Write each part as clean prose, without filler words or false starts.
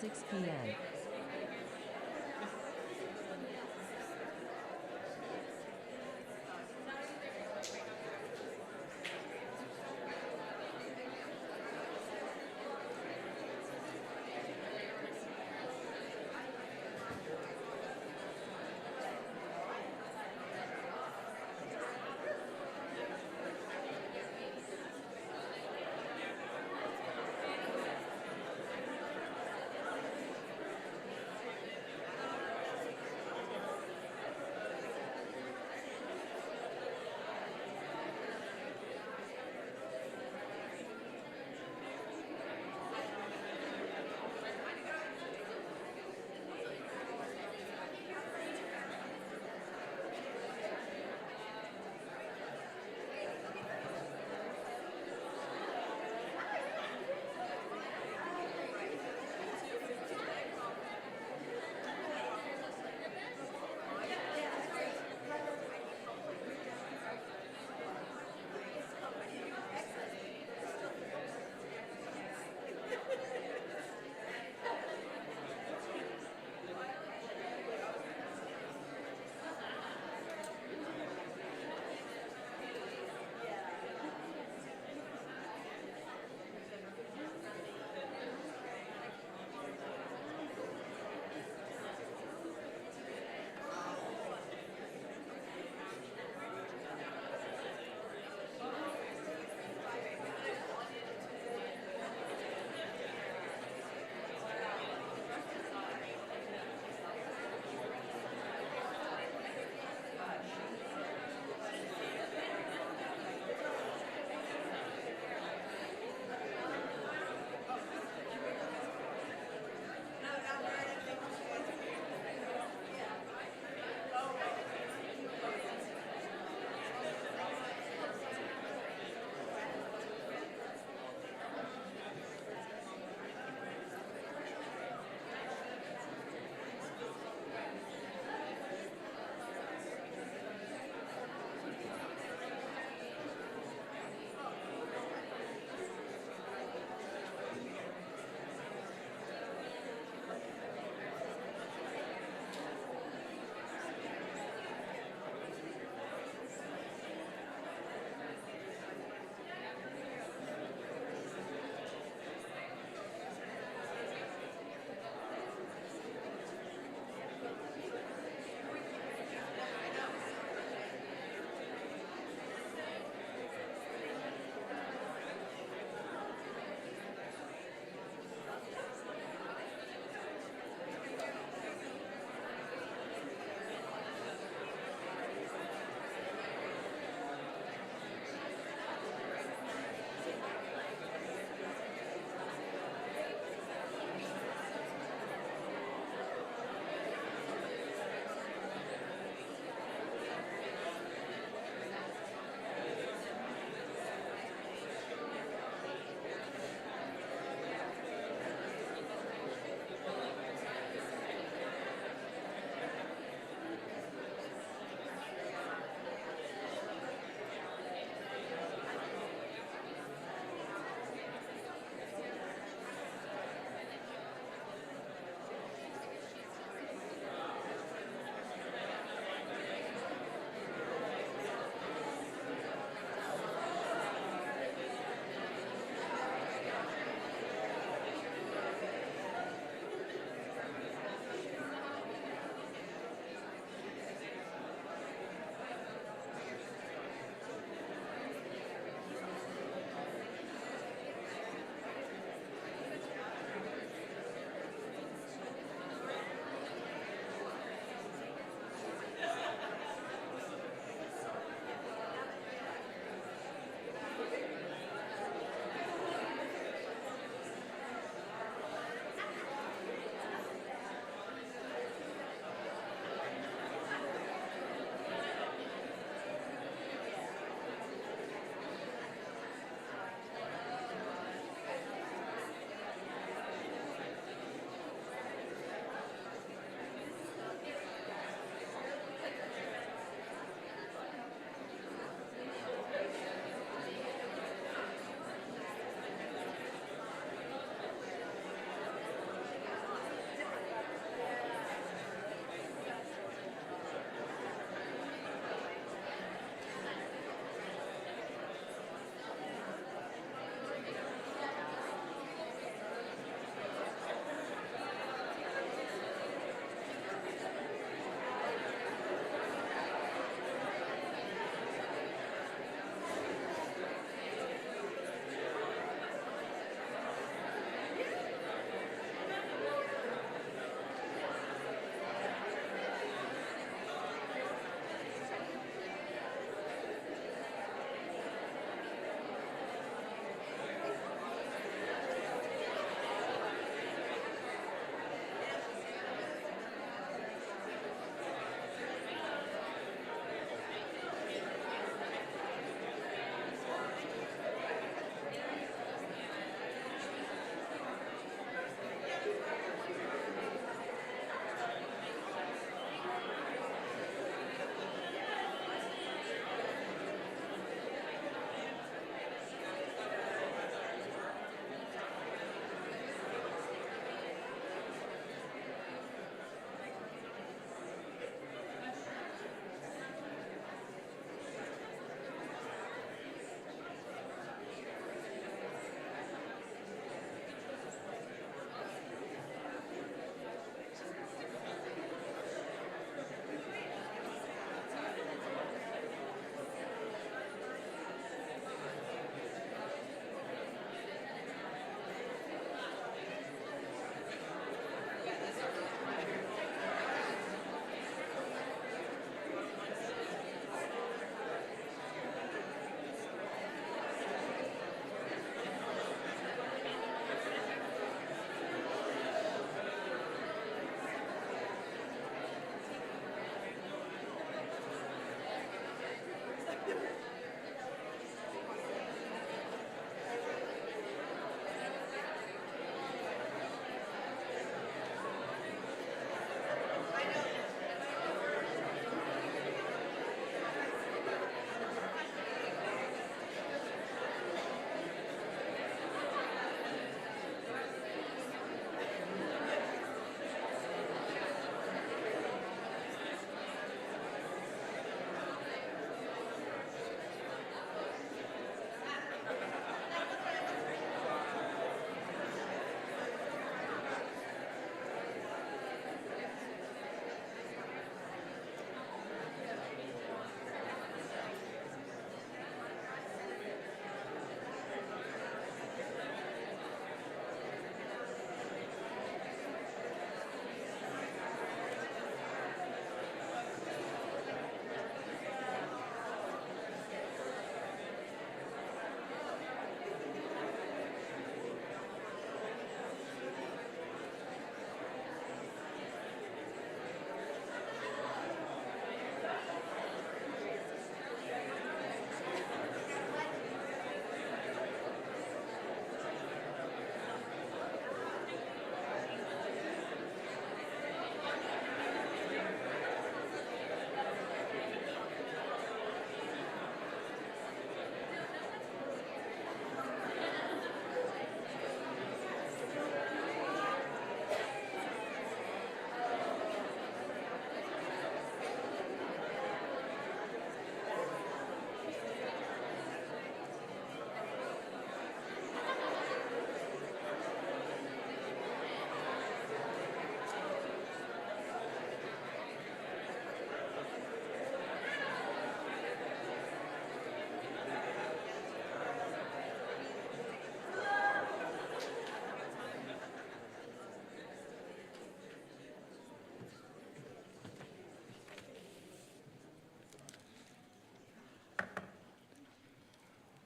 6 p.m.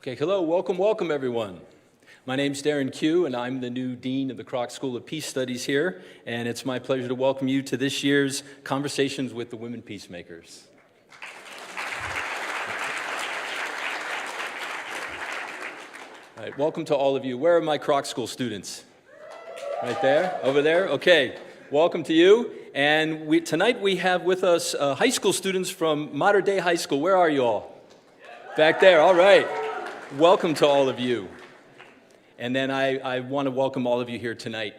Okay, hello, welcome everyone. My name's Darren Q, and I'm the new Dean of the Kroc School of Peace Studies here, and it's my pleasure to welcome you to this year's Conversations with the Women PeaceMakers. All right, welcome to all of you. Where are my Kroc School students? Right there, over there? Okay, welcome to you. And tonight we have with us high school students from Modern Day High School. Where are you all? Back there, all right. Welcome to all of you. And then I want to welcome all of you here tonight.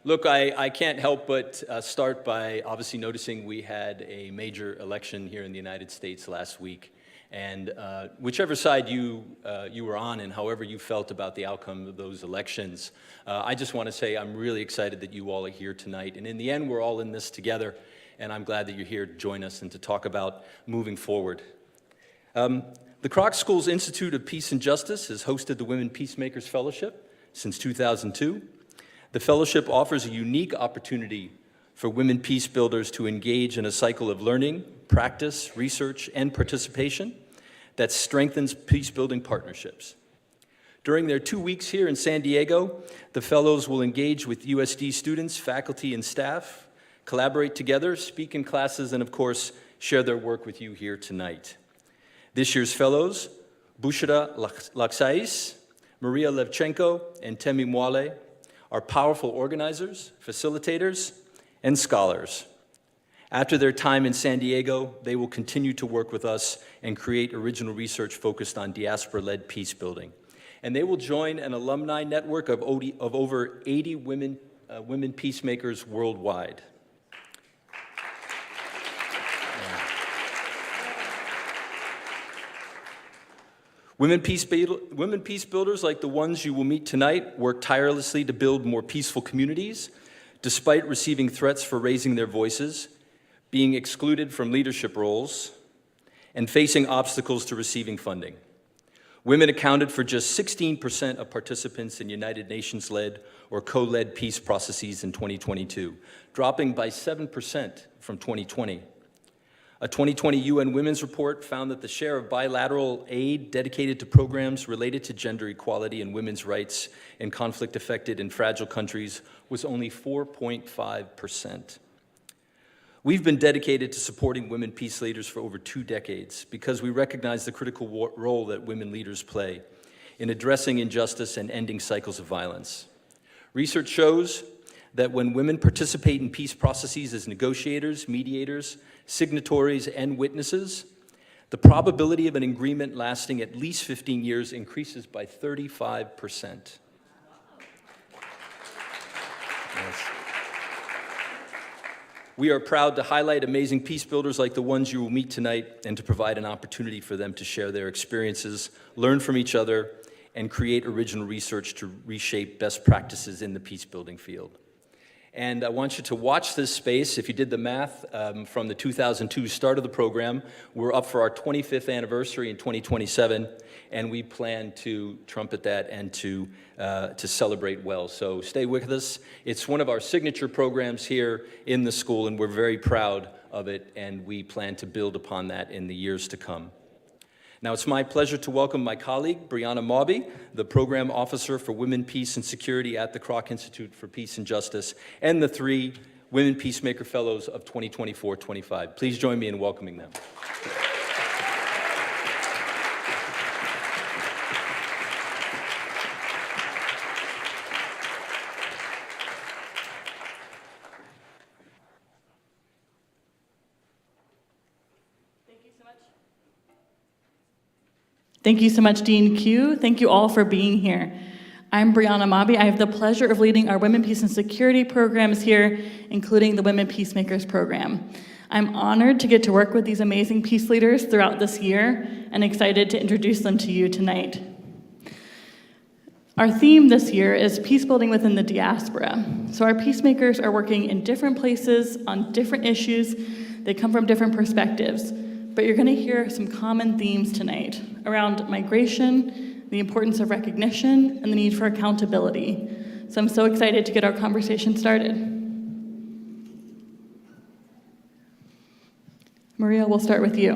Look, I can't help but start by obviously noticing we had a major election here in the United States last week. And whichever side you were on and however you felt about the outcome of those elections, I just want to say I'm really excited that you all are here tonight. And in the end, we're all in this together, and I'm glad that you're here to join us and to talk about moving forward. The Kroc Institute of Peace and Justice has hosted the Women PeaceMakers Fellowship since 2002. The fellowship offers a unique opportunity for women peace builders to engage in a cycle of learning, practice, research, and participation that strengthens peace-building partnerships. During their 2 weeks here in San Diego, the fellows will engage with USD students, faculty, and staff, collaborate together, speak in classes, and of course, share their work with you here tonight. This year's fellows, Bochra Laghssais, Mariia Levchenko, and Temi Mwale, are powerful organizers, facilitators, and scholars. After their time in San Diego, they will continue to work with us and create original research focused on diaspora-led peace building. And they will join an alumni network of over 80 women peacemakers worldwide. Women peace builders like the ones you will meet tonight work tirelessly to build more peaceful communities, despite receiving threats for raising their voices, being excluded from leadership roles, and facing obstacles to receiving funding. Women accounted for just 16% of participants in United Nations-led or co-led peace processes in 2022, dropping by 7% from 2020. A 2020 UN Women's Report found that the share of bilateral aid dedicated to programs related to gender equality and women's rights in conflict-affected and fragile countries was only 4.5%. We've been dedicated to supporting women peace leaders for over 2 decades because we recognize the critical role that women leaders play in addressing injustice and ending cycles of violence. Research shows that when women participate in peace processes as negotiators, mediators, signatories, and witnesses, the probability of an agreement lasting at least 15 years increases by 35%. Yes. We are proud to highlight amazing peace builders like the ones you will meet tonight and to provide an opportunity for them to share their experiences, learn from each other, and create original research to reshape best practices in the peace building field. And I want you to watch this space. If you did the math from the 2002 start of the program, we're up for our 25th anniversary in 2027, and we plan to trumpet that and to celebrate well. So stay with us. It's one of our signature programs here in the school, and we're very proud of it, and we plan to build upon that in the years to come. Now, it's my pleasure to welcome my colleague, Mariia Levchenko, the Program Officer for Women, Peace, and Security at the Kroc Institute for Peace and Justice, and the 3 Women Peacemaker Fellows of 2024-25. Please join me in welcoming them. Thank you so much, Dean Q. Thank you all for being here. I'm Mariia Levchenko. I have the pleasure of leading our Women, Peace, and Security programs here, including the Women PeaceMakers program. I'm honored to get to work with these amazing peace leaders throughout this year and excited to introduce them to you tonight. Our theme this year is peace building within the diaspora. So our peacemakers are working in different places on different issues. They come from different perspectives. But you're going to hear some common themes tonight around migration, the importance of recognition, and the need for accountability. So I'm so excited to get our conversation started. Mariia, we'll start with you.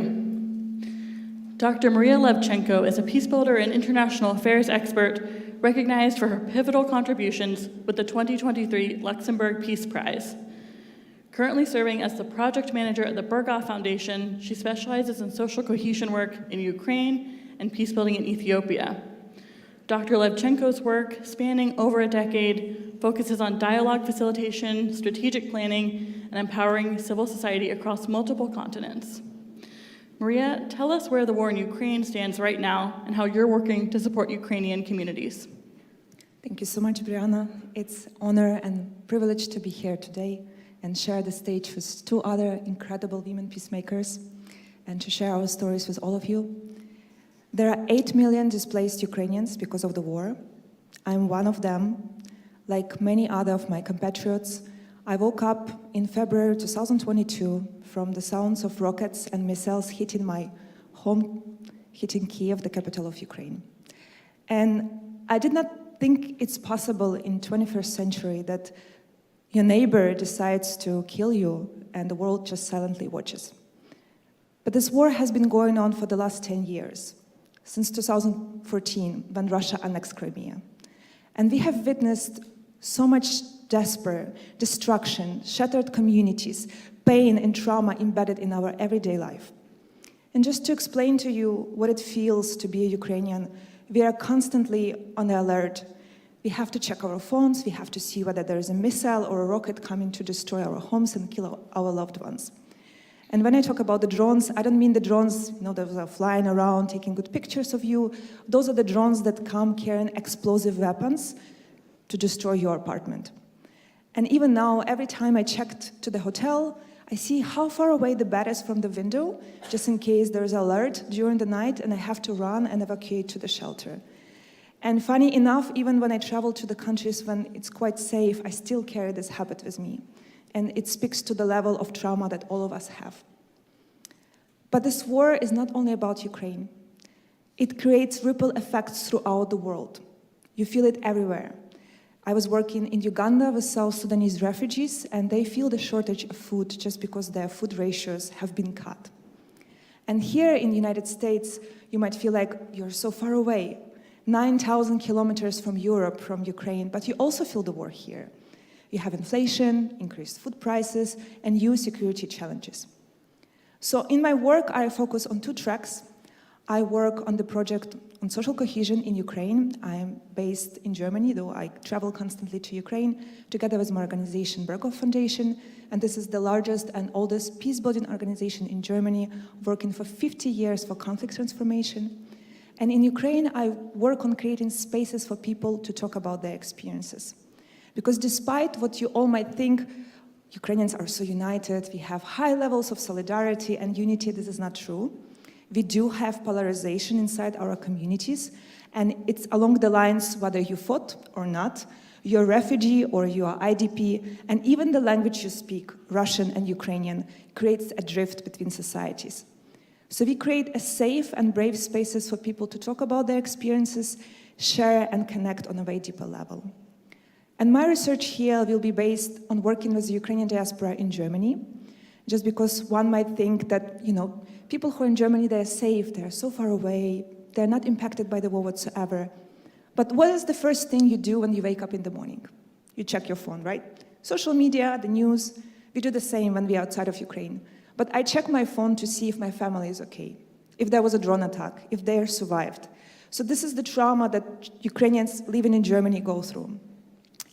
Dr. Mariia Levchenko is a peacebuilder and international affairs expert recognized for her pivotal contributions with the 2023 Luxembourg Peace Prize. Currently serving as the project manager at the Berghoff Foundation, she specializes in social cohesion work in Ukraine and peacebuilding in Ethiopia. Dr. Levchenko's work, spanning over a decade, focuses on dialogue facilitation, strategic planning, and empowering civil society across multiple continents. Mariia, tell us where the war in Ukraine stands right now and how you're working to support Ukrainian communities. Thank you so much, Brianna. It's an honor and privilege to be here today and share the stage with two other incredible women peacemakers and to share our stories with all of you. There are 8 million displaced Ukrainians because of the war. I'm one of them. Like many other of my compatriots, I woke up in February 2022 from the sounds of rockets and missiles hitting my home, hitting Kiev, the capital of Ukraine. And I did not think it's possible in 21st century that your neighbor decides to kill you and the world just silently watches. But this war has been going on for the last 10 years, since 2014, when Russia annexed Crimea. And we have witnessed so much despair, destruction, shattered communities, pain and trauma embedded in our everyday life. And just to explain to you what it feels to be a Ukrainian, we are constantly on the alert. We have to check our phones, we have to see whether there is a missile or a rocket coming to destroy our homes and kill our loved ones. And when I talk about the drones, I don't mean the drones, that are flying around, taking good pictures of you. Those are the drones that come carrying explosive weapons to destroy your apartment. And even now, every time I checked to the hotel, I see how far away the bed is from the window, just in case there is an alert during the night and I have to run and evacuate to the shelter. And funny enough, even when I travel to the countries when it's quite safe, I still carry this habit with me. And it speaks to the level of trauma that all of us have. But this war is not only about Ukraine. It creates ripple effects throughout the world. You feel it everywhere. I was working in Uganda with South Sudanese refugees, and they feel the shortage of food just because their food ratios have been cut. And here in the United States, you might feel like you're so far away, 9,000 kilometers from Europe, from Ukraine, but you also feel the war here. You have inflation, increased food prices, and new security challenges. So in my work, I focus on two tracks. I work on the project on social cohesion in Ukraine. I am based in Germany, though I travel constantly to Ukraine, together with my organization, Berghoff Foundation. And this is the largest and oldest peace-building organization in Germany, working for 50 years for conflict transformation. And in Ukraine, I work on creating spaces for people to talk about their experiences. Because despite what you all might think, Ukrainians are so united, we have high levels of solidarity and unity. This is not true. We do have polarization inside our communities, and it's along the lines whether you fought or not, you're a refugee or you are IDP, and even the language you speak, Russian and Ukrainian, creates a drift between societies. So we create a safe and brave spaces for people to talk about their experiences, share and connect on a way deeper level. And my research here will be based on working with the Ukrainian diaspora in Germany, just because one might think that, people who are in Germany, they're safe, they're so far away, they're not impacted by the war whatsoever. But what is the first thing you do when you wake up in the morning? You check your phone, right? Social media, the news, we do the same when we're outside of Ukraine. But I check my phone to see if my family is okay, if there was a drone attack, if they survived. So this is the trauma that Ukrainians living in Germany go through.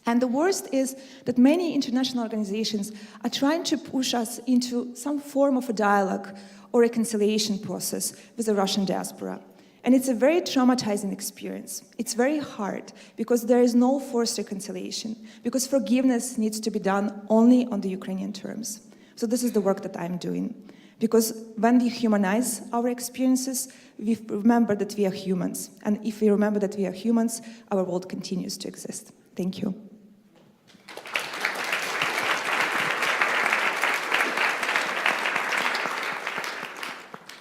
And the worst is that many international organizations are trying to push us into some form of a dialogue or reconciliation process with the Russian diaspora. And it's a very traumatizing experience. It's very hard because there is no forced reconciliation, because forgiveness needs to be done only on the Ukrainian terms. So this is the work that I'm doing. Because when we humanize our experiences, we remember that we are humans. And if we remember that we are humans, our world continues to exist. Thank you.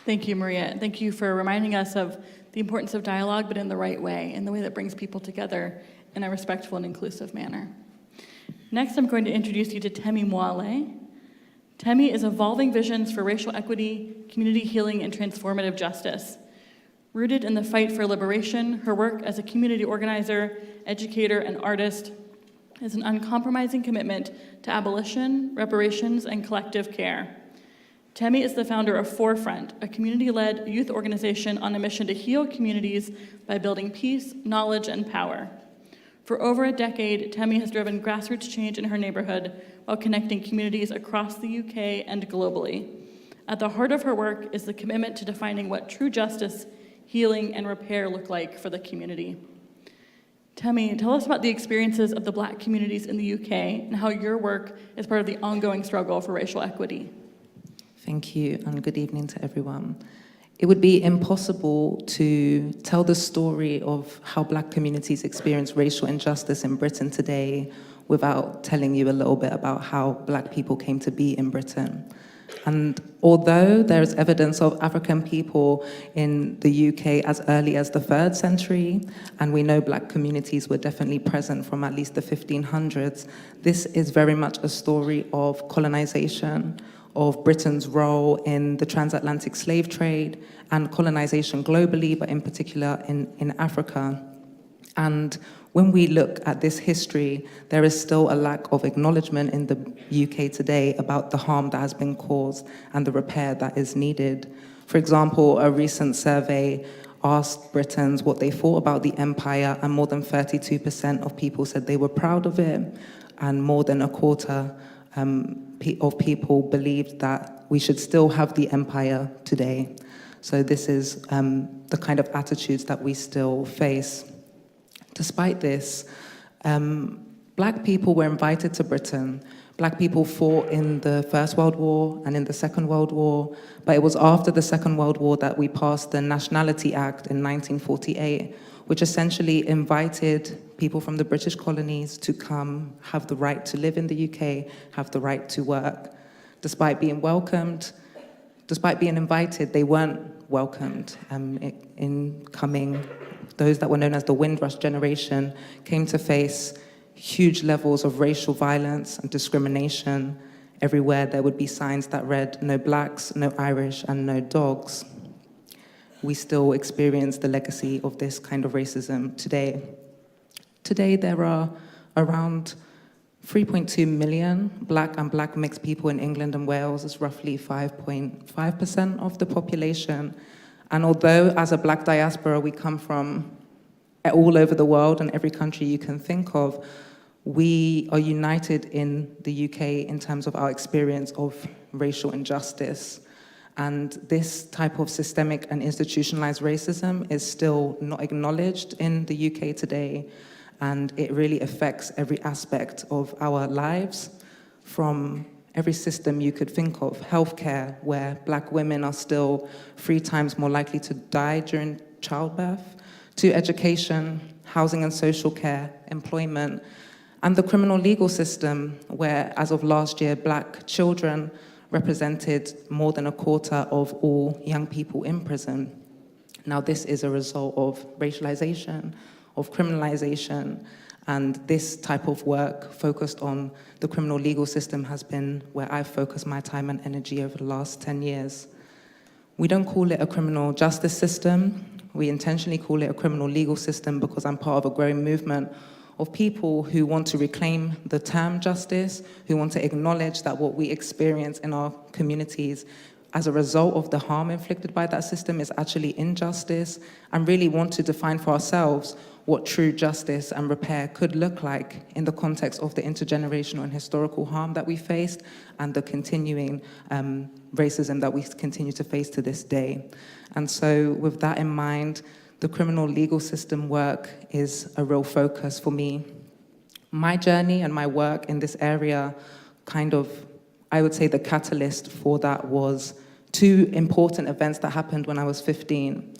Thank you, Mariia. Thank you for reminding us of the importance of dialogue, but in the right way, in the way that brings people together in a respectful and inclusive manner. Next, I'm going to introduce you to Temi Mwale. Temi is evolving visions for racial equity, community healing, and transformative justice. Rooted in the fight for liberation, her work as a community organizer, educator, and artist is an uncompromising commitment to abolition, reparations, and collective care. Temi is the founder of Forefront, a community-led youth organization on a mission to heal communities by building peace, knowledge, and power. For over a decade, Temi has driven grassroots change in her neighborhood while connecting communities across the UK and globally. At the heart of her work is the commitment to defining what true justice, healing, and repair look like for the community. Temi, tell us about the experiences of the Black communities in the UK and how your work is part of the ongoing struggle for racial equity. Thank you, and good evening to everyone. It would be impossible to tell the story of how Black communities experience racial injustice in Britain today without telling you a little bit about how Black people came to be in Britain. And although there is evidence of African people in the UK as early as the 3rd century, and we know Black communities were definitely present from at least the 1500s, this is very much a story of colonization, of Britain's role in the transatlantic slave trade and colonization globally, but in particular in Africa. And when we look at this history, there is still a lack of acknowledgement in the UK today about the harm that has been caused and the repair that is needed. For example, a recent survey asked Britons what they thought about the empire, and more than 32% of people said they were proud of it, and more than a quarter of people believed that we should still have the empire today. So this is the kind of attitudes that we still face. Despite this, Black people were invited to Britain. Black people fought in the First World War and in the Second World War, but it was after the Second World War that we passed the Nationality Act in 1948, which essentially invited people from the British colonies to come, have the right to live in the UK, have the right to work. Despite being welcomed, despite being invited, they weren't welcomed. Those that were known as the Windrush generation came to face huge levels of racial violence and discrimination. Everywhere there would be signs that read, "No Blacks, no Irish, and no dogs." We still experience the legacy of this kind of racism today. Today, there are around 3.2 million Black and Black mixed people in England and Wales. It's roughly 5.5% of the population. And although as a Black diaspora, we come from all over the world and every country you can think of, we are united in the UK in terms of our experience of racial injustice. And this type of systemic and institutionalized racism is still not acknowledged in the UK today. And it really affects every aspect of our lives, from every system you could think of. Healthcare, where Black women are still 3 times more likely to die during childbirth, to education, housing and social care, employment, and the criminal legal system, where, as of last year, Black children represented more than a quarter of all young people in prison. Now, this is a result of racialization, of criminalization, and this type of work focused on the criminal legal system has been where I've focused my time and energy over the last 10 years. We don't call it a criminal justice system. We intentionally call it a criminal legal system because I'm part of a growing movement of people who want to reclaim the term justice, who want to acknowledge that what we experience in our communities as a result of the harm inflicted by that system is actually injustice, and really want to define for ourselves what true justice and repair could look like in the context of the intergenerational and historical harm that we faced and the continuing racism that we continue to face to this day. And so with that in mind, the criminal legal system work is a real focus for me. My journey and my work in this area I would say the catalyst for that was 2 important events that happened when I was 15.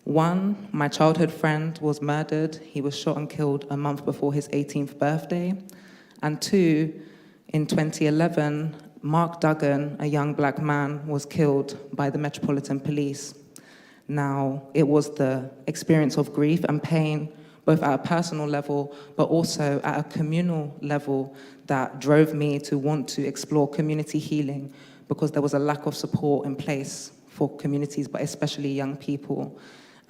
One, my childhood friend was murdered. He was shot and killed a month before his 18th birthday. And 2, in 2011, Mark Duggan, a young Black man, was killed by the Metropolitan Police. Now, it was the experience of grief and pain, both at a personal level, but also at a communal level, that drove me to want to explore community healing, because there was a lack of support in place for communities, but especially young people.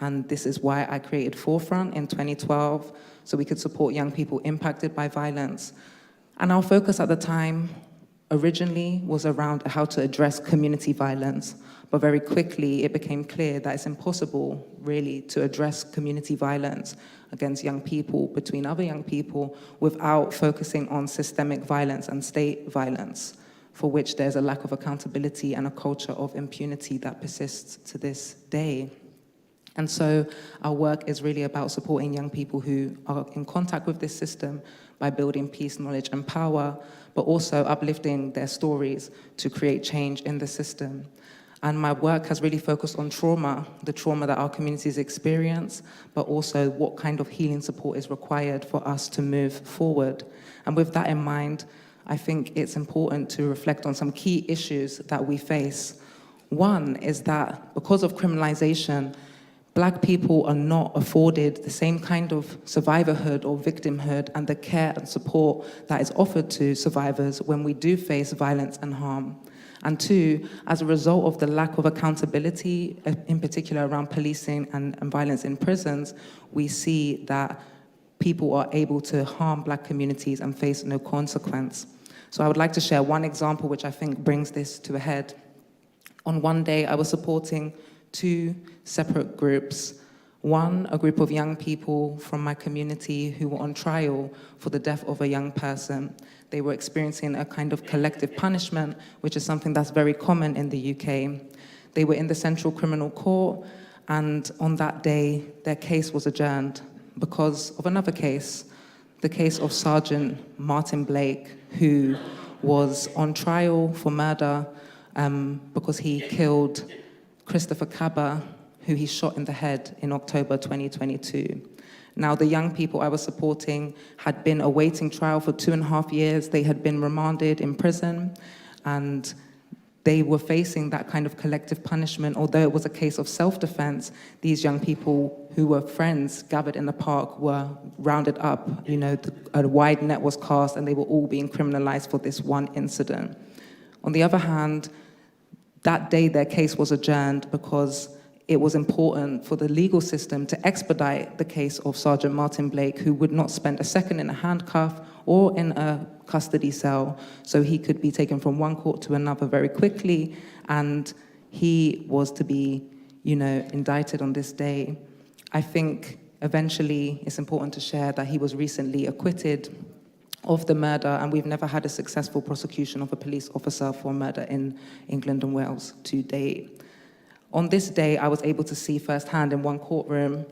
And this is why I created Forefront in 2012, so we could support young people impacted by violence. And our focus at the time originally was around how to address community violence, but very quickly it became clear that it's impossible really to address community violence against young people, between other young people, without focusing on systemic violence and state violence, for which there's a lack of accountability and a culture of impunity that persists to this day. And so our work is really about supporting young people who are in contact with this system by building peace, knowledge, and power, but also uplifting their stories to create change in the system. And my work has really focused on trauma, the trauma that our communities experience, but also what kind of healing support is required for us to move forward. And with that in mind, I think it's important to reflect on some key issues that we face. One is that because of criminalization, Black people are not afforded the same kind of survivorhood or victimhood and the care and support that is offered to survivors when we do face violence and harm. And two, as a result of the lack of accountability, in particular around policing and violence in prisons, we see that people are able to harm Black communities and face no consequence. So I would like to share one example which I think brings this to a head. On one day, I was supporting two separate groups. One, a group of young people from my community who were on trial for the death of a young person. They were experiencing a kind of collective punishment, which is something that's very common in the UK. They were in the Central Criminal Court, and on that day, their case was adjourned because of another case, the case of Sergeant Martin Blake, who was on trial for murder because he killed Christopher Kaba, who he shot in the head in October 2022. Now, the young people I was supporting had been awaiting trial for 2.5 years. They had been remanded in prison, and they were facing that kind of collective punishment. Although it was a case of self-defense, these young people who were friends gathered in the park were rounded up. You know, a wide net was cast, and they were all being criminalized for this one incident. On the other hand, that day their case was adjourned because it was important for the legal system to expedite the case of Sergeant Martin Blake, who would not spend a second in a handcuff or in a custody cell, so he could be taken from one court to another very quickly, and he was to be, indicted on this day. I think eventually it's important to share that he was recently acquitted of the murder, and we've never had a successful prosecution of a police officer for murder in England and Wales to date. On this day, I was able to see firsthand in one courtroom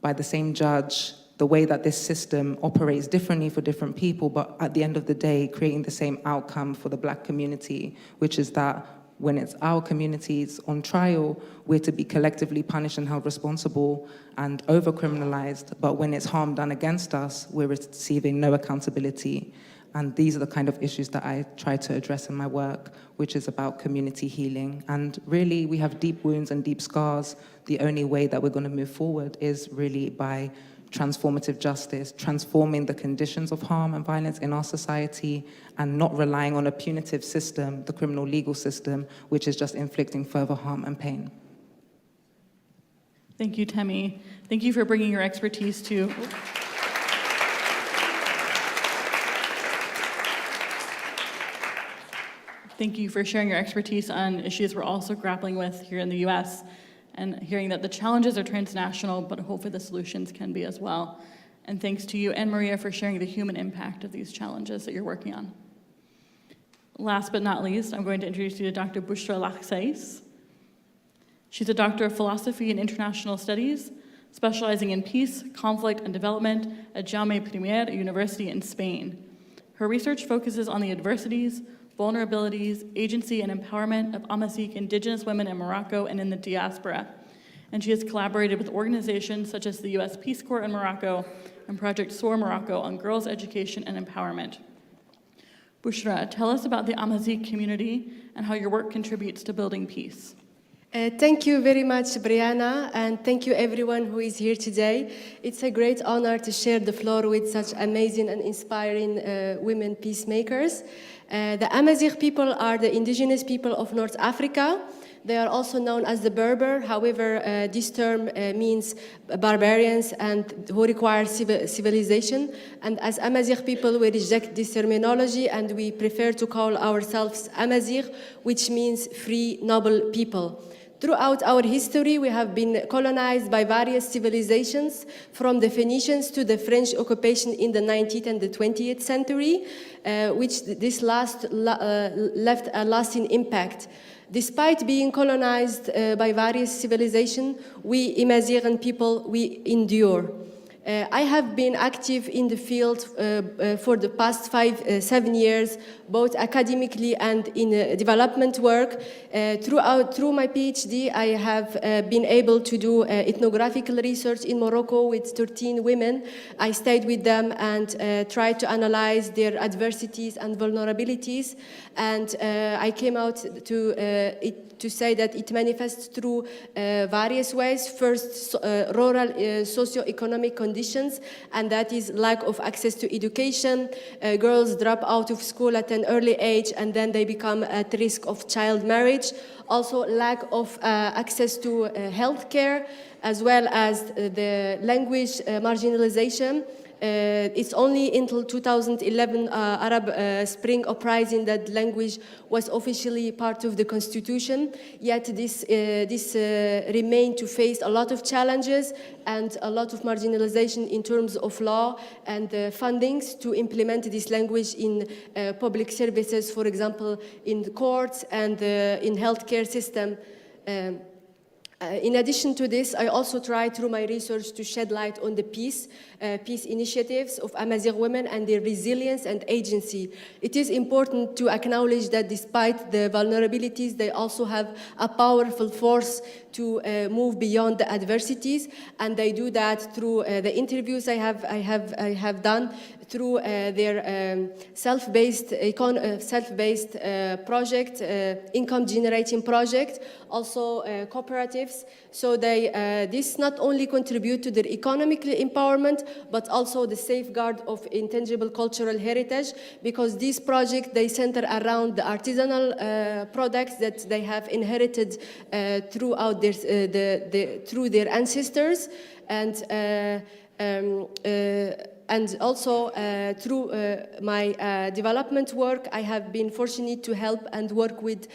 by the same judge the way that this system operates differently for different people, but at the end of the day, creating the same outcome for the Black community, which is that when it's our communities on trial, we're to be collectively punished and held responsible and over-criminalized, but when it's harm done against us, we're receiving no accountability. And these are the kind of issues that I try to address in my work, which is about community healing. And really, we have deep wounds and deep scars. The only way that we're going to move forward is really by transformative justice, transforming the conditions of harm and violence in our society, and not relying on a punitive system, the criminal legal system, which is just inflicting further harm and pain. Thank you, Temi. Thank you for bringing your expertise to... Thank you for sharing your expertise on issues we're also grappling with here in the US, and hearing that the challenges are transnational, but hopefully the solutions can be as well. And thanks to you and Mariia for sharing the human impact of these challenges that you're working on. Last but not least, I'm going to introduce you to Dr. Bochra Laghssais. She's a doctor of philosophy and international studies, specializing in peace, conflict, and development at Jaume I University in Spain. Her research focuses on the adversities, vulnerabilities, agency, and empowerment of Amazigh Indigenous women in Morocco and in the diaspora. And she has collaborated with organizations such as the US Peace Corps in Morocco and Project SOAR Morocco on girls' education and empowerment. Bochra, tell us about the Amazigh community and how your work contributes to building peace. Thank you very much, Brianna, and thank you everyone who is here today. It's a great honor to share the floor with such amazing and inspiring women peacemakers. The Amazigh people are the indigenous people of North Africa. They are also known as the Berber. However, this term means barbarians and who require civilization. And as Amazigh people, we reject this terminology and we prefer to call ourselves Amazigh, which means free, noble people. Throughout our history, we have been colonized by various civilizations, from the Phoenicians to the French occupation in the 19th and the 20th century, which this left a lasting impact. Despite being colonized by various civilizations, we Amazigh people, we endure. I have been active in the field for the past 7 years, both academically and in development work. Through my PhD, I have been able to do ethnographical research in Morocco with 13 women. I stayed with them and tried to analyze their adversities and vulnerabilities. And I came out to say that it manifests through various ways. First, rural socio-economic conditions, and that is lack of access to education. Girls drop out of school at an early age, and then they become at risk of child marriage. Also, lack of access to health care, as well as the language marginalization. It's only until 2011 Arab Spring Uprising that language was officially part of the constitution. Yet this remained to face a lot of challenges and a lot of marginalization in terms of law and fundings to implement this language in public services, for example, in the courts and in healthcare system. In addition to this, I also tried through my research to shed light on the peace initiatives of Amazigh women and their resilience and agency. It is important to acknowledge that despite the vulnerabilities, they also have a powerful force to move beyond the adversities, and they do that through the interviews I have done, through their self-based project, income-generating project, also cooperatives. So this not only contribute to their economic empowerment, but also the safeguard of intangible cultural heritage, because these projects, they center around the artisanal products that they have inherited throughout through their ancestors, and also through my development work, I have been fortunate to help and work with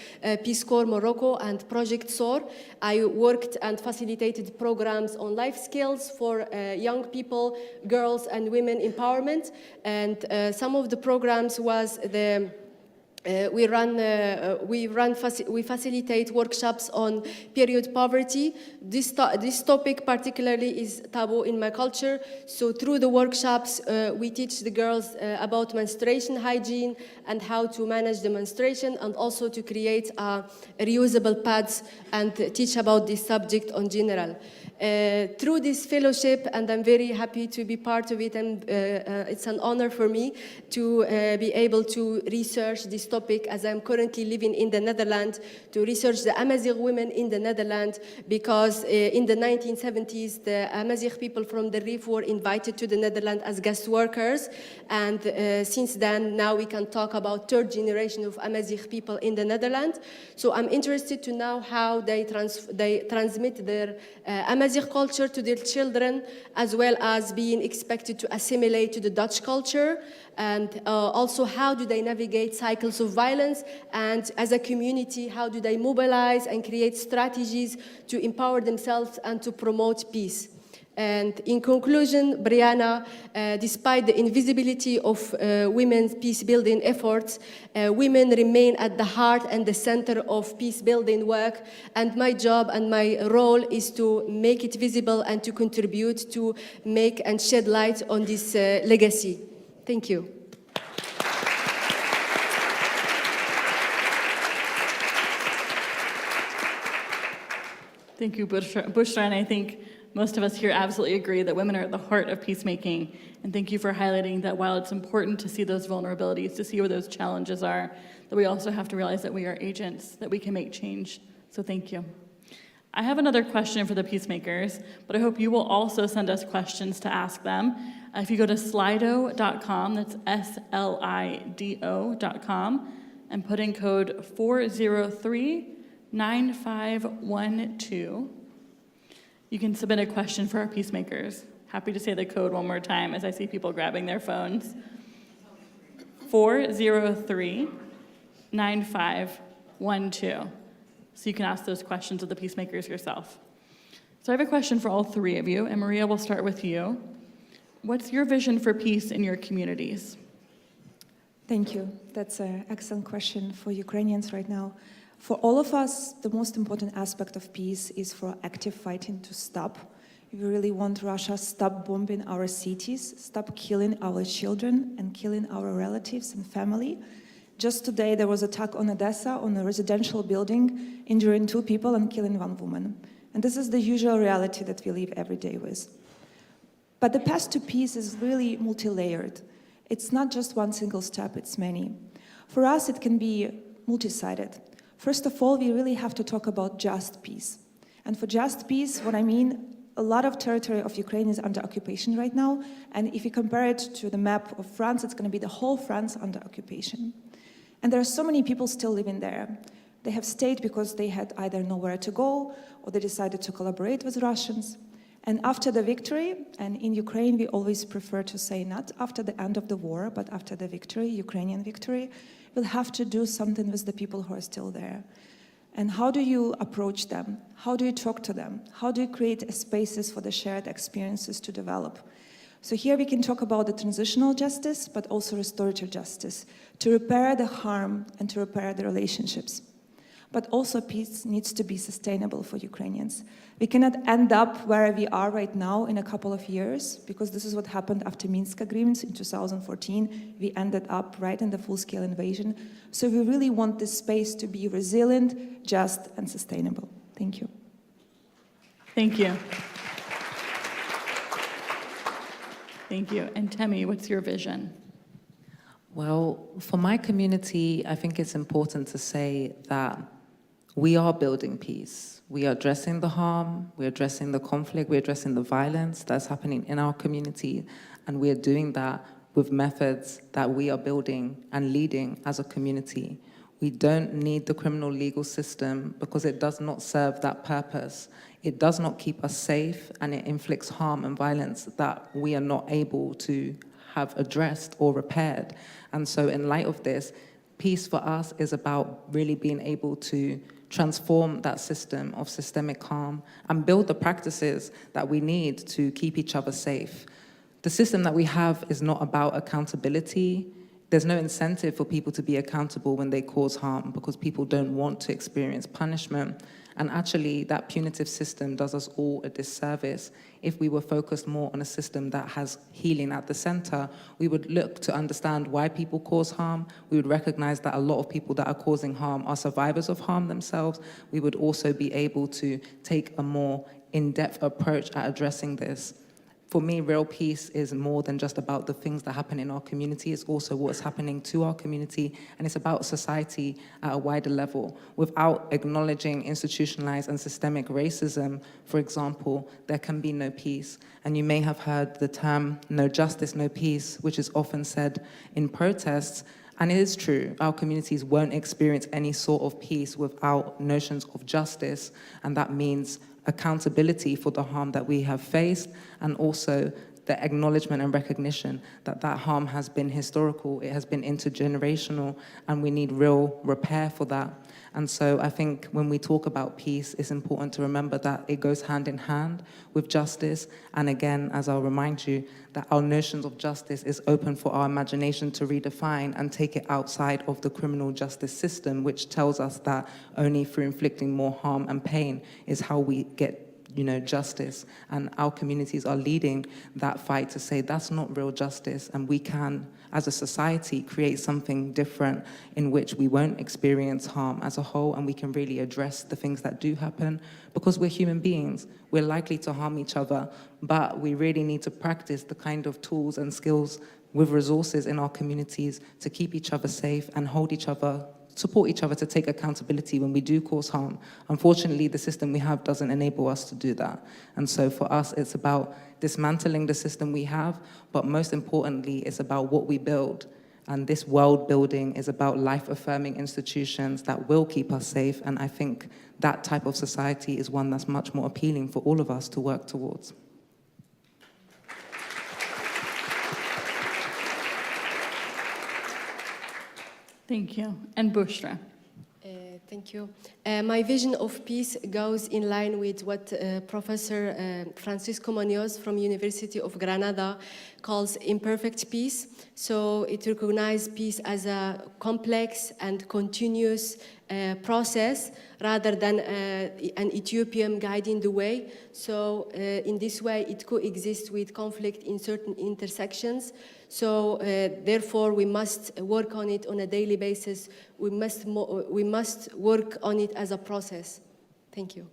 Peace Corps Morocco and Project SOAR. I worked and facilitated programs on life skills for young people, girls and women empowerment. And some of the programs was we facilitate workshops on period poverty. This topic particularly is taboo in my culture. So through the workshops, we teach the girls about menstruation hygiene and how to manage the menstruation, and also to create reusable pads and teach about this subject in general. Through this fellowship, and I'm very happy to be part of it, and it's an honor for me to be able to research this topic, as I'm currently living in the Netherlands, to research the Amazigh women in the Netherlands, because in the 1970s, the Amazigh people from the Rif were invited to the Netherlands as guest workers, and since then, now we can talk about third generation of Amazigh people in the Netherlands. So I'm interested to know how they transmit their Amazigh culture to their children, as well as being expected to assimilate to the Dutch culture, and also how do they navigate cycles of violence, and as a community, how do they mobilize and create strategies to empower themselves and to promote peace. And in conclusion, Brianna, despite the invisibility of women's peace-building efforts, women remain at the heart and the center of peace-building work, and my job and my role is to make it visible and to contribute to make and shed light on this legacy. Thank you. Thank you, Bochra, and I think most of us here absolutely agree that women are at the heart of peacemaking. And thank you for highlighting that while it's important to see those vulnerabilities, to see where those challenges are, that we also have to realize that we are agents, that we can make change. So thank you. I have another question for the peacemakers, but I hope you will also send us questions to ask them. If you go to slido.com, that's SLIDO.com, and put in code 403 9512. You can submit a question for our peacemakers. Happy to say the code one more time as I see people grabbing their phones. 403-9512. So you can ask those questions of the peacemakers yourself. So I have a question for all three of you, and Mariia, we'll start with you. What's your vision for peace in your communities? Thank you. That's an excellent question for Ukrainians right now. For all of us, the most important aspect of peace is for active fighting to stop. We really want Russia to stop bombing our cities, stop killing our children and killing our relatives and family. Just today, there was an attack on Odessa on a residential building, injuring 2 people and killing 1 woman. And this is the usual reality that we live every day with. But the path to peace is really multi-layered. It's not just one single step, it's many. For us, it can be multi-sided. First of all, we really have to talk about just peace. And for just peace, what I mean, a lot of territory of Ukraine is under occupation right now, and if you compare it to the map of France, it's going to be the whole France under occupation. And there are so many people still living there. They have stayed because they had either nowhere to go, or they decided to collaborate with Russians. And after the victory, and in Ukraine we always prefer to say not after the end of the war, but after the victory, Ukrainian victory, we'll have to do something with the people who are still there. And how do you approach them? How do you talk to them? How do you create spaces for the shared experiences to develop? So here we can talk about the transitional justice, but also restorative justice, to repair the harm and to repair the relationships. But also peace needs to be sustainable for Ukrainians. We cannot end up where we are right now in a couple of years, because this is what happened after Minsk agreements in 2014. We ended up right in the full-scale invasion. So we really want this space to be resilient, just, and sustainable. Thank you. Thank you. Thank you. And Temi, what's your vision? Well, for my community, I think it's important to say that we are building peace. We are addressing the harm, we're addressing the conflict, we're addressing the violence that's happening in our community, and we're doing that with methods that we are building and leading as a community. We don't need the criminal legal system because it does not serve that purpose. It does not keep us safe, and it inflicts harm and violence that we are not able to have addressed or repaired. And so in light of this, peace for us is about really being able to transform that system of systemic harm and build the practices that we need to keep each other safe. The system that we have is not about accountability. There's no incentive for people to be accountable when they cause harm because people don't want to experience punishment. And actually, that punitive system does us all a disservice. If we were focused more on a system that has healing at the center, we would look to understand why people cause harm. We would recognize that a lot of people that are causing harm are survivors of harm themselves. We would also be able to take a more in-depth approach at addressing this. For me, real peace is more than just about the things that happen in our community. It's also what's happening to our community, and it's about society at a wider level. Without acknowledging institutionalized and systemic racism, for example, there can be no peace. And you may have heard the term no justice, no peace, which is often said in protests. And it is true, our communities won't experience any sort of peace without notions of justice, and that means accountability for the harm that we have faced, and also the acknowledgement and recognition that that harm has been historical, it has been intergenerational, and we need real repair for that. And so I think when we talk about peace, it's important to remember that it goes hand in hand with justice. And again, as I'll remind you, that our notions of justice is open for our imagination to redefine and take it outside of the criminal justice system, which tells us that only through inflicting more harm and pain is how we get justice. And our communities are leading that fight to say that's not real justice, and we can, as a society, create something different in which we won't experience harm as a whole, and we can really address the things that do happen, because we're human beings. We're likely to harm each other, but we really need to practice the kind of tools and skills with resources in our communities to keep each other safe and hold each other, support each other to take accountability when we do cause harm. Unfortunately, the system we have doesn't enable us to do that. And so for us, it's about dismantling the system we have, but most importantly, it's about what we build. And this world building is about life-affirming institutions that will keep us safe. And I think that type of society is one that's much more appealing for all of us to work towards. Thank you. And Bochra. Thank you. My vision of peace goes in line with what Professor Francisco Munoz from University of Granada calls imperfect peace. So it recognizes peace as a complex and continuous process rather than an Ethiopian guiding the way. So in this way, it coexists with conflict in certain intersections. So therefore, we must work on it on a daily basis. We must work on it as a process. Thank you.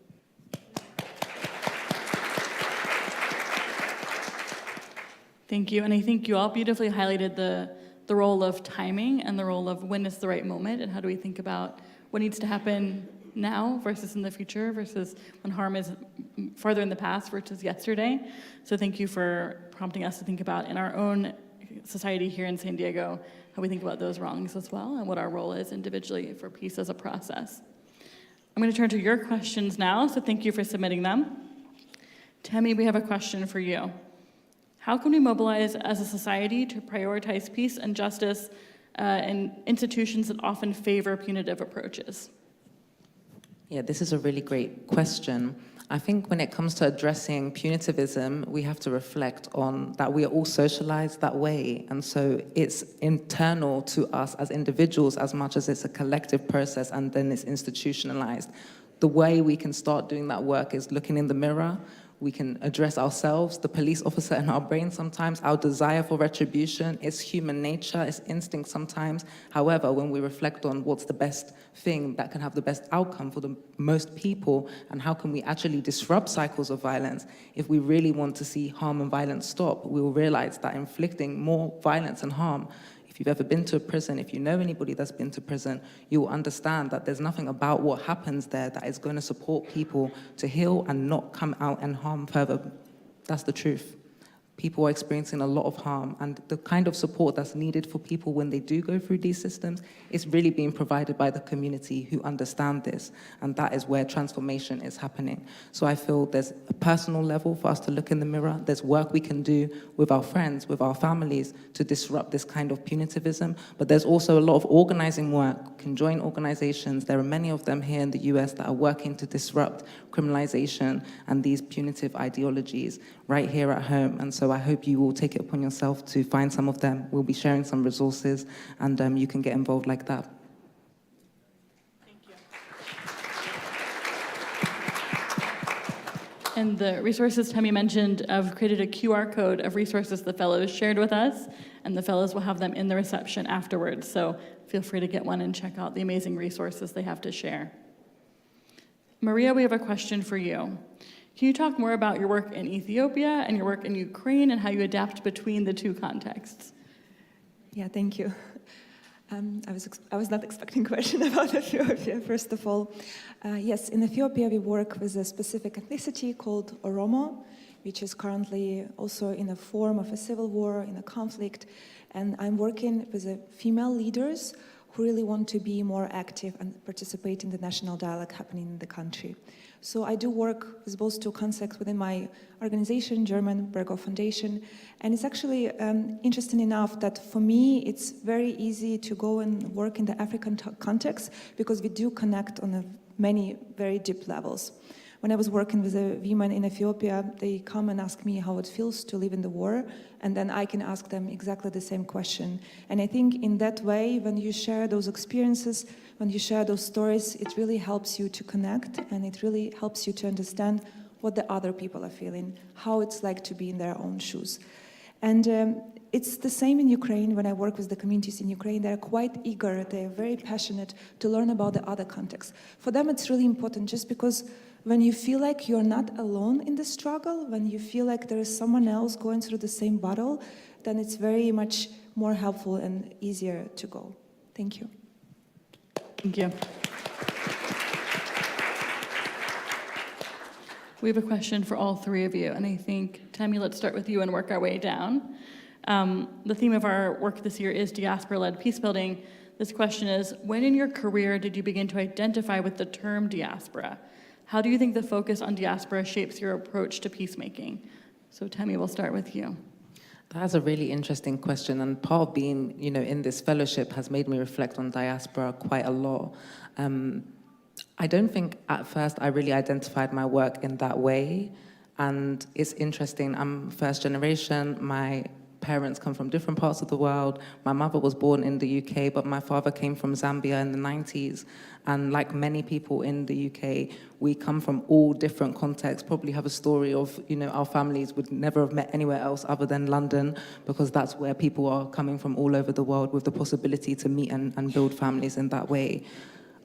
Thank you. And I think you all beautifully highlighted the role of timing and the role of when is the right moment and how do we think about what needs to happen now versus in the future versus when harm is farther in the past versus yesterday. So thank you for prompting us to think about in our own society here in San Diego, how we think about those wrongs as well and what our role is individually for peace as a process. I'm going to turn to your questions now, so thank you for submitting them. Temi, we have a question for you. How can we mobilize as a society to prioritize peace and justice in institutions that often favor punitive approaches? Yeah, this is a really great question. I think when it comes to addressing punitivism, we have to reflect on that we are all socialized that way. And so it's internal to us as individuals as much as it's a collective process and then it's institutionalized. The way we can start doing that work is looking in the mirror. We can address ourselves, the police officer in our brain sometimes, our desire for retribution. It's human nature, it's instinct sometimes. However, when we reflect on what's the best thing that can have the best outcome for the most people, and how can we actually disrupt cycles of violence, if we really want to see harm and violence stop, we will realize that inflicting more violence and harm, if you've ever been to a prison, if you know anybody that's been to prison, you will understand that there's nothing about what happens there that is going to support people to heal and not come out and harm further. That's the truth. People are experiencing a lot of harm, and the kind of support that's needed for people when they do go through these systems is really being provided by the community who understand this, and that is where transformation is happening. So I feel there's a personal level for us to look in the mirror. There's work we can do with our friends, with our families, to disrupt this kind of punitivism, but there's also a lot of organizing work. We can join organizations. There are many of them here in the US that are working to disrupt criminalization and these punitive ideologies right here at home. And so I hope you will take it upon yourself to find some of them. We'll be sharing some resources, and you can get involved like that. Thank you. And the resources Temi mentioned, I've created a QR code of resources the fellows shared with us, and the fellows will have them in the reception afterwards. So feel free to get one and check out the amazing resources they have to share. Mariia, we have a question for you. Can you talk more about your work in Ethiopia and your work in Ukraine and how you adapt between the two contexts? Yeah, thank you. I was not expecting a question about Ethiopia, first of all. Yes, in Ethiopia we work with a specific ethnicity called Oromo, which is currently also in a form of a civil war, in a conflict. And I'm working with female leaders who really want to be more active and participate in the national dialogue happening in the country. So I do work with both two contexts within my organization, German Bergo Foundation, and it's actually interesting enough that for me it's very easy to go and work in the African context because we do connect on many very deep levels. When I was working with the women in Ethiopia, they come and ask me how it feels to live in the war, and then I can ask them exactly the same question. And I think in that way, when you share those experiences, when you share those stories, it really helps you to connect, and it really helps you to understand what the other people are feeling, how it's like to be in their own shoes. And it's the same in Ukraine. When I work with the communities in Ukraine, they're quite eager, they're very passionate to learn about the other context. For them, it's really important just because when you feel like you're not alone in the struggle, when you feel like there is someone else going through the same battle, then it's very much more helpful and easier to go. Thank you. Thank you. We have a question for all three of you, and I think, Temi, let's start with you and work our way down. The theme of our work this year is diaspora-led peacebuilding. This question is, when in your career did you begin to identify with the term diaspora? How do you think the focus on diaspora shapes your approach to peacemaking? So Temi, we'll start with you. That's a really interesting question, and part of being, in this fellowship has made me reflect on diaspora quite a lot. I don't think at first I really identified my work in that way, and it's interesting. I'm first generation. My parents come from different parts of the world. My mother was born in the UK, but my father came from Zambia in the 90s. And like many people in the UK, we come from all different contexts, probably have a story of, our families would never have met anywhere else other than London, because that's where people are coming from all over the world with the possibility to meet and build families in that way.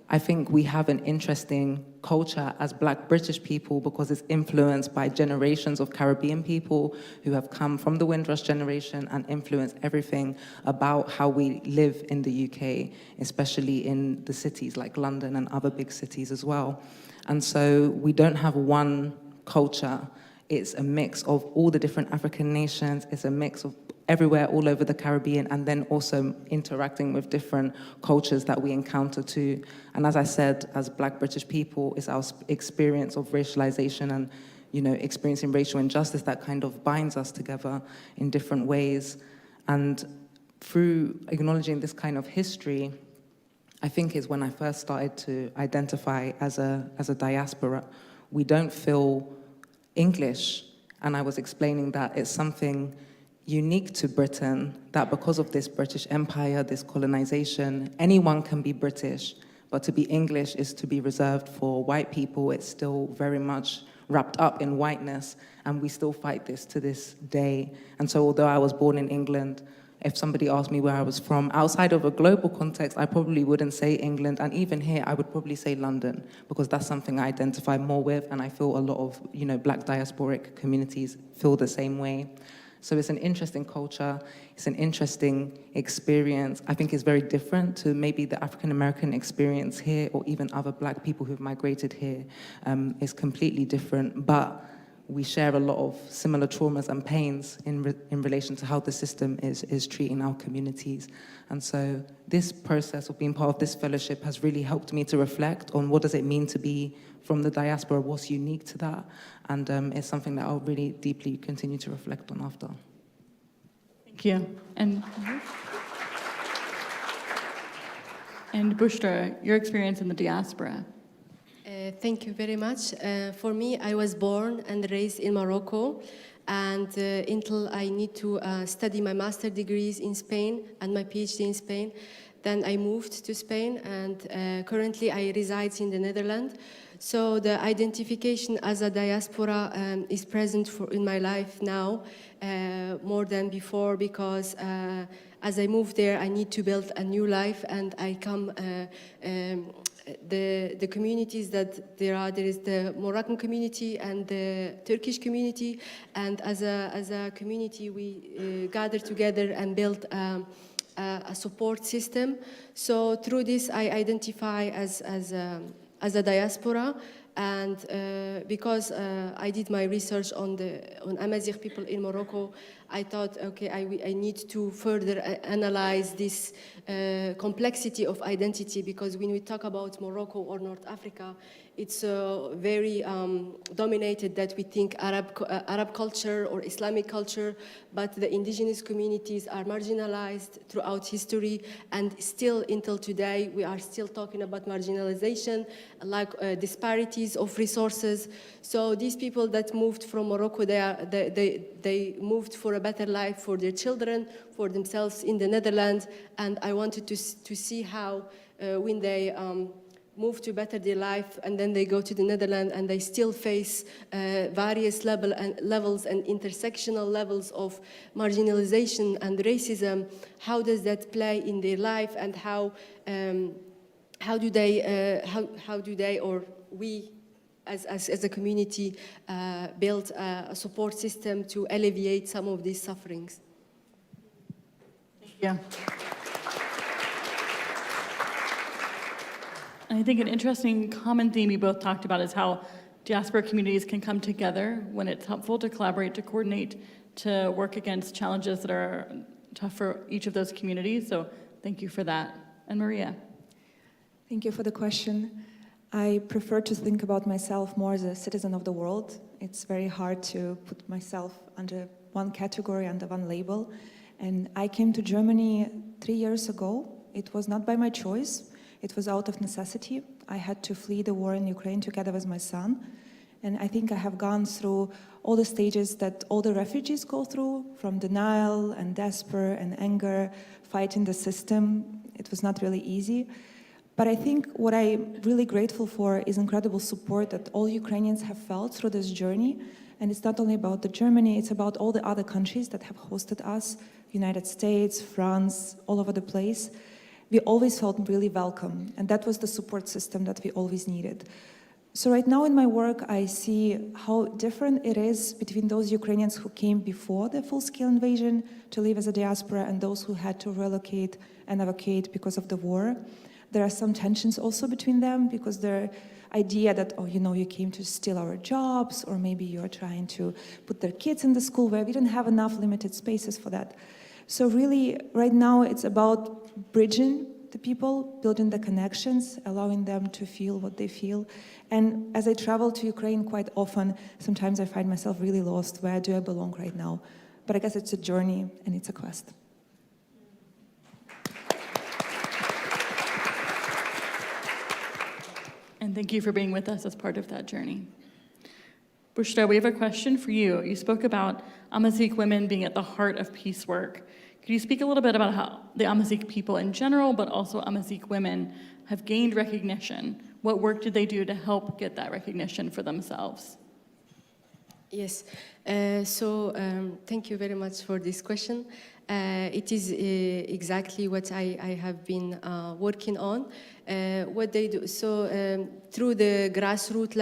I think we have an interesting culture as Black British people because it's influenced by generations of Caribbean people who have come from the Windrush generation and influenced everything about how we live in the UK, especially in the cities like London and other big cities as well. And so we don't have one culture. It's a mix of all the different African nations. It's a mix of everywhere all over the Caribbean, and then also interacting with different cultures that we encounter too. And as I said, as Black British people, it's our experience of racialization and, experiencing racial injustice that kind of binds us together in different ways. And through acknowledging this kind of history, I think is when I first started to identify as a diaspora. We don't feel English, and I was explaining that it's something unique to Britain, that because of this British Empire, this colonization, anyone can be British, but to be English is to be reserved for white people. It's still very much wrapped up in whiteness, and we still fight this to this day. And so although I was born in England, if somebody asked me where I was from, outside of a global context, I probably wouldn't say England, and even here, I would probably say London, because that's something I identify more with, and I feel a lot of, Black diasporic communities feel the same way. So it's an interesting culture, it's an interesting experience. I think it's very different to maybe the African-American experience here, or even other Black people who've migrated here. It's completely different, but we share a lot of similar traumas and pains in relation to how the system is treating our communities. And so this process of being part of this fellowship has really helped me to reflect on what does it mean to be from the diaspora, what's unique to that, and it's something that I'll really deeply continue to reflect on after. Thank you. And Bochra, your experience in the diaspora. Thank you very much. For me, I was born and raised in Morocco, and until I need to study my master's degrees in Spain and my PhD in Spain, then I moved to Spain, and currently I reside in the Netherlands. So the identification as a diaspora is present in my life now more than before, because as I move there, I need to build a new life, and I come the communities that there is the Moroccan community and the Turkish community, and as a community we gather together and build a support system. So through this I identify as a diaspora, and because I did my research on Amazigh people in Morocco, I thought, okay, I need to further analyze this complexity of identity, because when we talk about Morocco or North Africa, it's very dominated that we think Arab culture or Islamic culture, but the indigenous communities are marginalized throughout history, and still until today we are still talking about marginalization, like disparities of resources. So these people that moved from Morocco, they moved for a better life for their children, for themselves in the Netherlands, and I wanted to see how when they move to better their life, and then they go to the Netherlands and they still face various levels and intersectional levels of marginalization and racism. How does that play in their life, and how do they or we as a community build a support system to alleviate some of these sufferings? Yeah. And I think an interesting common theme you both talked about is how diaspora communities can come together when it's helpful to collaborate, to coordinate to work against challenges that are tough for each of those communities. So thank you for that. And Mariia. Thank you for the question. I prefer to think about myself more as a citizen of the world. It's very hard to put myself under one category, under one label. And I came to Germany 3 years ago. It was not by my choice. It was out of necessity. I had to flee the war in Ukraine together with my son. And I think I have gone through all the stages that all the refugees go through, from denial and despair and anger, fighting the system. It was not really easy. But I think what I'm really grateful for is incredible support that all Ukrainians have felt through this journey. And it's not only about the Germany, it's about all the other countries that have hosted us, United States, France, all over the place. We always felt really welcome. And that was the support system that we always needed. So right now in my work, I see how different it is between those Ukrainians who came before the full-scale invasion to live as a diaspora and those who had to relocate and evacuate because of the war. There are some tensions also between them because their idea that, oh, you know, you came to steal our jobs, or maybe you're trying to put their kids in the school where we don't have enough limited spaces for that. So really, right now, it's about bridging the people, building the connections, allowing them to feel what they feel. And as I travel to Ukraine quite often, sometimes I find myself really lost. Where do I belong right now? But I guess it's a journey and it's a quest. And thank you for being with us as part of that journey. Bochra, we have a question for you. You spoke about Amazigh women being at the heart of peace work. Could you speak a little bit about how the Amazigh people in general, but also Amazigh women, have gained recognition? What work did they do to help get that recognition for themselves? Yes, thank you very much for this question. It is exactly what I have been working on. What they do, through the grassroots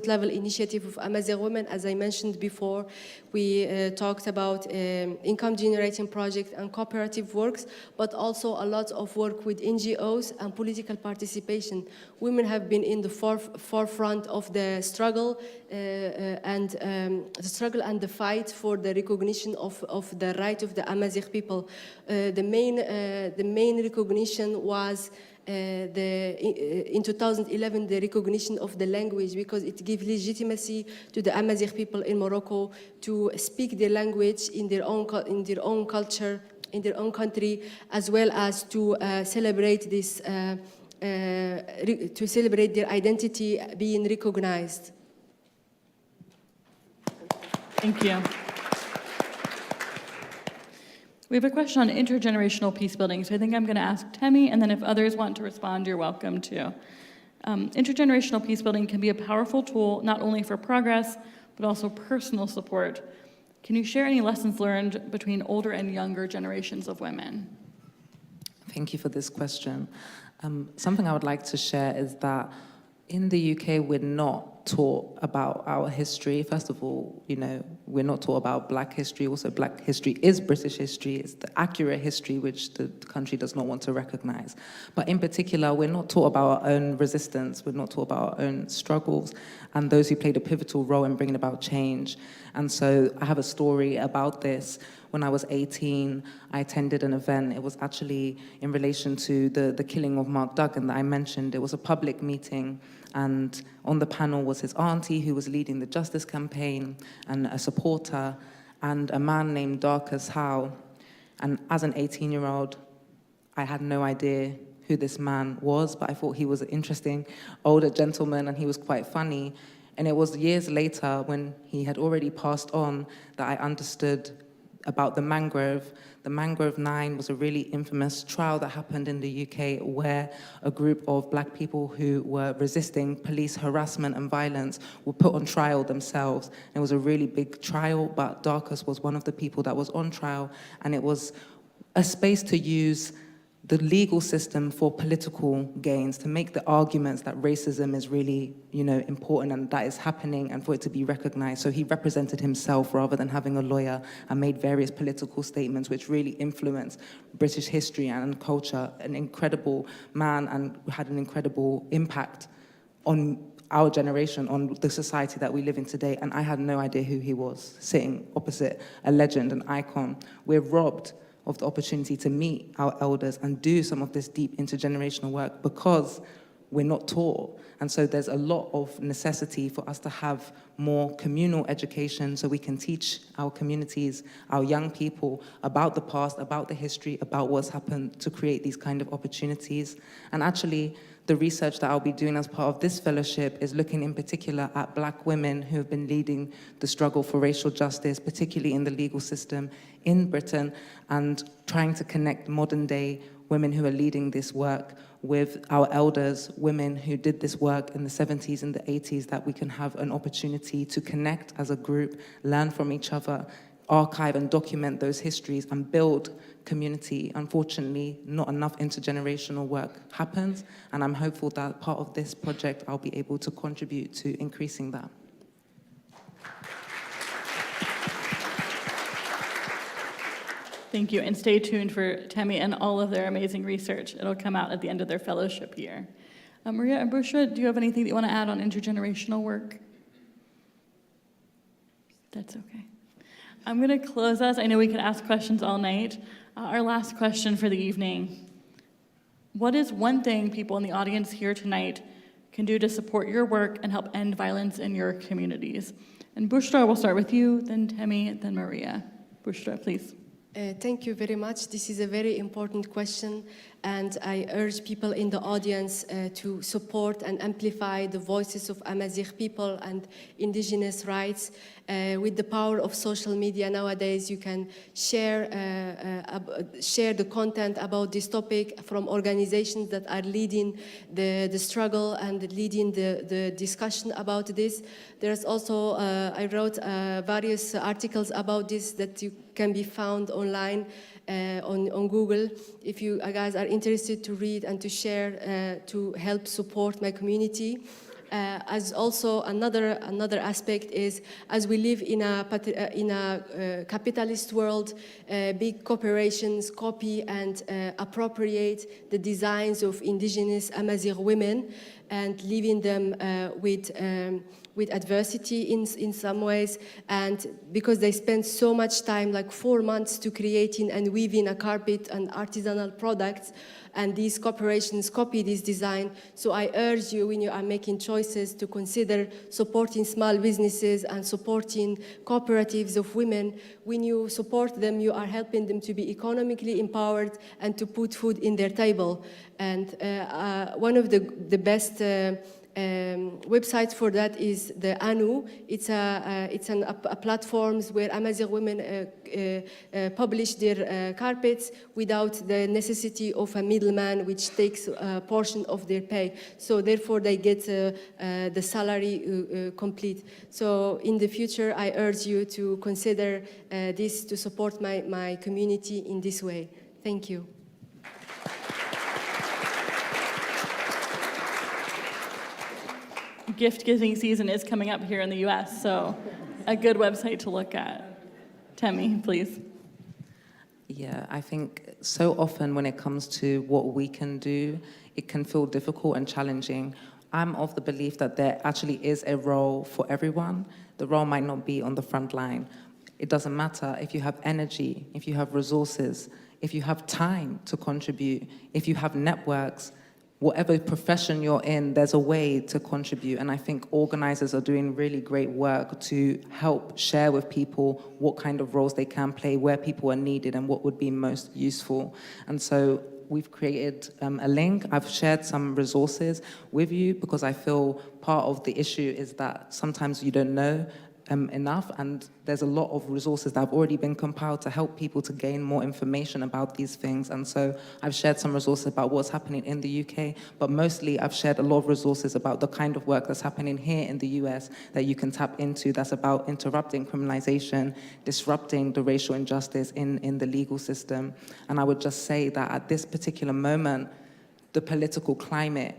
level initiative of Amazigh women, as I mentioned before, we talked about income generating projects and cooperative works, but also a lot of work with NGOs and political participation. Women have been in the forefront of the struggle and the fight for the recognition of the right of the Amazigh people. The main recognition was in 2011 the recognition of the language, because it gives legitimacy to the Amazigh people in Morocco to speak their language in their own culture, in their own country, as well as to celebrate this to celebrate their identity being recognized. Thank you. We have a question on intergenerational peace building, so I think I'm going to ask Temi, and then if others want to respond, you're welcome to. Intergenerational peace building can be a powerful tool not only for progress, but also personal support. Can you share any lessons learned between older and younger generations of women? Thank you for this question. Something I would like to share is that in the UK, we're not taught about our history. First of all, you know, we're not taught about Black history. Also, Black history is British history. It's the accurate history which the country does not want to recognize. But in particular, we're not taught about our own resistance. We're not taught about our own struggles and those who played a pivotal role in bringing about change. And so I have a story about this. When I was 18, I attended an event. It was actually in relation to the killing of Mark Duggan that I mentioned. It was a public meeting, and on the panel was his auntie, who was leading the justice campaign, and a supporter, and a man named Darcus Howe. And as an 18-year-old, I had no idea who this man was, but I thought he was an interesting older gentleman, and he was quite funny. And it was years later, when he had already passed on, that I understood about the Mangrove. The Mangrove 9 was a really infamous trial that happened in the UK where a group of Black people who were resisting police harassment and violence were put on trial themselves. It was a really big trial, but Darcus was one of the people that was on trial, and it was a space to use the legal system for political gains, to make the arguments that racism is really, you know, important and that is happening, and for it to be recognized. So he represented himself rather than having a lawyer, and made various political statements which really influenced British history and culture. An incredible man, and had an incredible impact on our generation on the society that we live in today, and I had no idea who he was, sitting opposite a legend, an icon. We're robbed of the opportunity to meet our elders and do some of this deep intergenerational work because we're not taught. And so there's a lot of necessity for us to have more communal education so we can teach our communities, our young people, about the past, about the history, about what's happened to create these kind of opportunities. And actually, the research that I'll be doing as part of this fellowship is looking in particular at Black women who have been leading the struggle for racial justice, particularly in the legal system in Britain, and trying to connect modern day women who are leading this work with our elders, women who did this work in the 70s and the 80s, that we can have an opportunity to connect as a group, learn from each other, archive and document those histories and build community. Unfortunately, not enough intergenerational work happens, and I'm hopeful that part of this project I'll be able to contribute to increasing that. Thank you, and stay tuned for Temi and all of their amazing research. It'll come out at the end of their fellowship year. Mariia and Bochra, do you have anything that you want to add on intergenerational work? That's okay. I'm going to close us. I know we could ask questions all night. Our last question for the evening. What is one thing people in the audience here tonight can do to support your work and help end violence in your communities? And Bochra, we'll start with you, then Temi, then Mariia. Bochra, please. Thank you very much. This is a very important question, and I urge people in the audience to support and amplify the voices of Amazigh people and indigenous rights. With the power of social media nowadays, you can share the content about this topic from organizations that are leading the struggle and leading the discussion about this. There's also, I wrote various articles about this that you can be found online on Google. If you guys are interested to read and to share to help support my community. As also another aspect is, as we live in a capitalist world, big corporations copy and appropriate the designs of indigenous Amazigh women and leaving them with adversity in some ways, and because they spend so much time, like 4 months, to creating and weaving a carpet and artisanal products, and these corporations copy this design. So I urge you, when you are making choices, to consider supporting small businesses and supporting cooperatives of women. When you support them, you are helping them to be economically empowered and to put food in their table. And one of the best websites for that is the ANU. It's a platforms where Amazigh women publish their carpets without the necessity of a middleman, which takes a portion of their pay. So therefore, they get the salary complete. So in the future, I urge you to consider this to support my community in this way. Thank you. Gift-giving season is coming up here in the US, so a good website to look at. Temi, please. Yeah, I think so often when it comes to what we can do, it can feel difficult and challenging. I'm of the belief that there actually is a role for everyone. The role might not be on the front line. It doesn't matter if you have energy, if you have resources, if you have time to contribute, if you have networks. Whatever profession you're in, there's a way to contribute. And I think organizers are doing really great work to help share with people what kind of roles they can play, where people are needed, and what would be most useful. And so we've created a link. I've shared some resources with you because I feel part of the issue is that sometimes you don't know enough, and there's a lot of resources that have already been compiled to help people to gain more information about these things. And so I've shared some resources about what's happening in the UK, but mostly I've shared a lot of resources about the kind of work that's happening here in the US that you can tap into, that's about interrupting criminalization, disrupting the racial injustice in the legal system. And I would just say that at this particular moment, the political climate,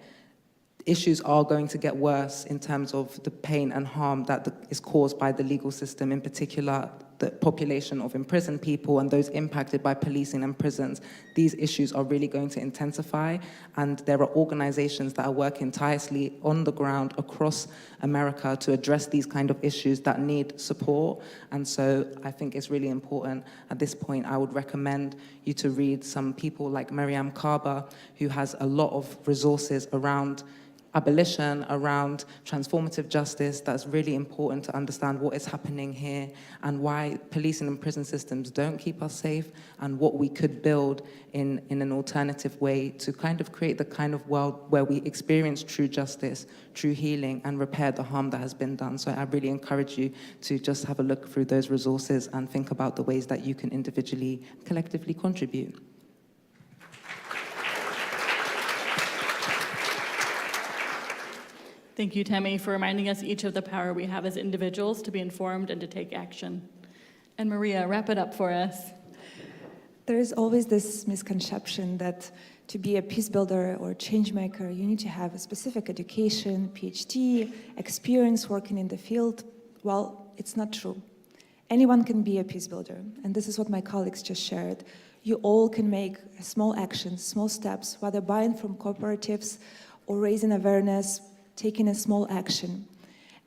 issues are going to get worse in terms of the pain and harm that is caused by the legal system, in particular the population of imprisoned people and those impacted by policing and prisons, these issues are really going to intensify. And there are organizations that are working tirelessly on the ground across America to address these kind of issues that need support. And so I think it's really important. At this point, I would recommend you to read some people like Mariia Levchenko, who has a lot of resources around abolition, around transformative justice. That's really important to understand what is happening here and why policing and prison systems don't keep us safe, and what we could build in an alternative way to kind of create the kind of world where we experience true justice, true healing, and repair the harm that has been done. So I really encourage you to just have a look through those resources and think about the ways that you can individually, collectively contribute. Thank you, Temi, for reminding us each of the power we have as individuals to be informed and to take action. And Mariia, wrap it up for us. There is always this misconception that to be a peace builder or change maker, you need to have a specific education, PhD, experience working in the field. Well, it's not true. Anyone can be a peace builder, and this is what my colleagues just shared. You all can make small actions, small steps, whether buying from cooperatives or raising awareness, taking a small action.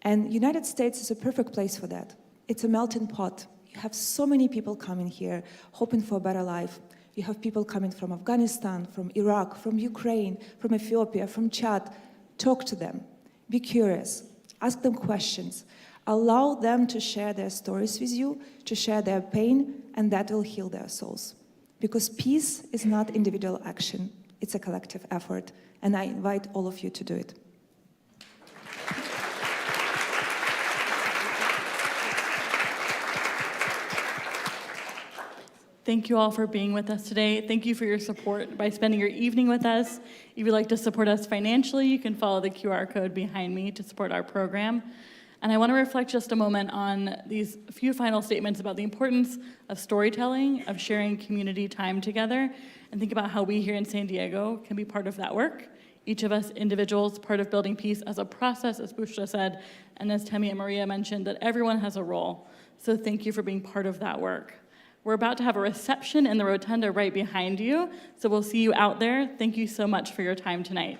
And United States is a perfect place for that. It's a melting pot. You have so many people coming here, hoping for a better life. You have people coming from Afghanistan, from Iraq, from Ukraine, from Ethiopia, from Chad. Talk to them. Be curious. Ask them questions. Allow them to share their stories with you, to share their pain, and that will heal their souls. Because peace is not individual action. It's a collective effort. And I invite all of you to do it. Thank you all for being with us today. Thank you for your support by spending your evening with us. If you'd like to support us financially, you can follow the QR code behind me to support our program. And I want to reflect just a moment on these few final statements about the importance of storytelling, of sharing community time together, and think about how we here in San Diego can be part of that work. Each of us individuals, part of building peace as a process, as Bochra said, and as Temi and Mariia mentioned, that everyone has a role. So thank you for being part of that work. We're about to have a reception in the rotunda right behind you, so we'll see you out there. Thank you so much for your time tonight.